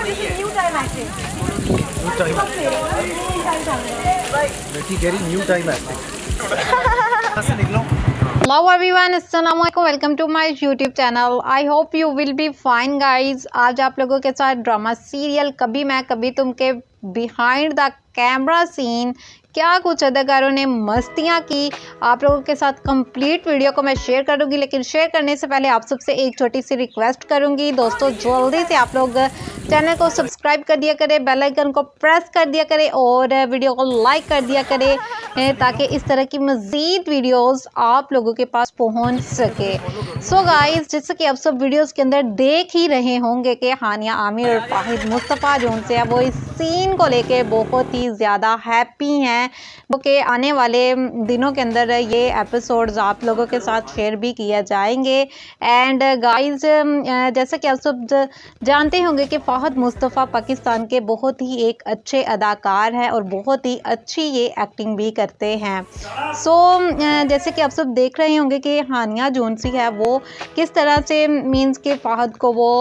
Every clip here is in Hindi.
New time acting. लड़की कह रही न्यू टाइम एक्टिंग से निकलो। Hello everyone, अस्सलामुअलैकुम, welcome to my YouTube channel. I hope you will be fine guys. आज आप लोगों के साथ ड्रामा सीरियल कभी मैं कभी तुम के बिहाइंड द कैमरा सीन क्या कुछ अदाकारों ने मस्तियाँ की, आप लोगों के साथ कंप्लीट वीडियो को मैं शेयर करूंगी। लेकिन शेयर करने से पहले आप सबसे एक छोटी सी रिक्वेस्ट करूंगी दोस्तों, जल्दी से आप लोग चैनल को सब्सक्राइब कर दिया करें, बेल आइकन को प्रेस कर दिया करें और वीडियो को लाइक कर दिया करें ताकि इस तरह की मज़ीद वीडियोस आप लोगों के पास पहुंच सके। सो गाइस, जैसे कि आप सब वीडियोस के अंदर देख ही रहे होंगे कि हानिया आमिर और फाहिद मुस्तफ़ा जो उनसे है वो इस सीन को लेके बहुत ही ज़्यादा हैप्पी हैं। वो के आने वाले दिनों के अंदर ये एपिसोड्स आप लोगों के साथ शेयर भी किया जाएंगे। एंड गाइस, जैसा कि आप सब जानते होंगे कि फाहिद मुस्तफ़ा पाकिस्तान के बहुत ही एक अच्छे अदाकार हैं और बहुत ही अच्छी ये एक्टिंग भी करते हैं। सो जैसे कि आप सब देख रहे होंगे कि हानिया जोनसी है वो किस तरह से मीन्स के फाहिद को वो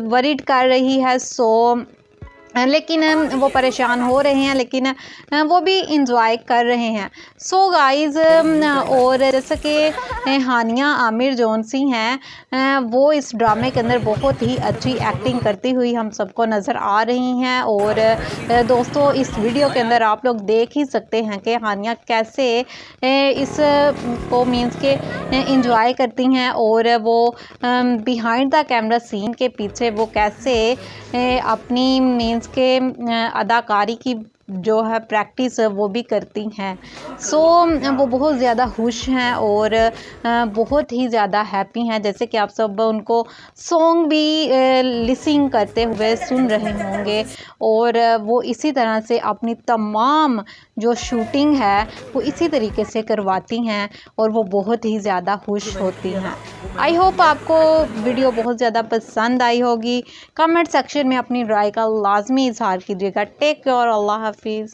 वरीड कर रही है। सो लेकिन वो परेशान हो रहे हैं, लेकिन वो भी इंजॉय कर रहे हैं। सो गाइस, और जैसे कि हानिया आमिर जोनसी हैं वो इस ड्रामे के अंदर बहुत ही अच्छी एक्टिंग करती हुई हम सबको नज़र आ रही हैं। और दोस्तों, इस वीडियो के अंदर आप लोग देख ही सकते हैं कि हानिया कैसे इस को मीन्स के इंजॉय करती हैं और वो बिहाइंड द कैमरा सीन के पीछे वो कैसे अपनी मीन्स के अदाकारी की जो है प्रैक्टिस वो भी करती हैं। सो वो बहुत ज़्यादा खुश हैं और बहुत ही ज़्यादा हैप्पी हैं। जैसे कि आप सब उनको सॉन्ग भी लिसनिंग करते हुए सुन रहे होंगे और वो इसी तरह से अपनी तमाम जो शूटिंग है वो इसी तरीके से करवाती हैं और वो बहुत ही ज़्यादा खुश होती हैं। आई होप आपको वीडियो बहुत ज़्यादा पसंद आई होगी। कमेंट सेक्शन में अपनी राय का लाजमी इजहार कीजिएगा। टेक केयर, अल्लाह हाफिज़।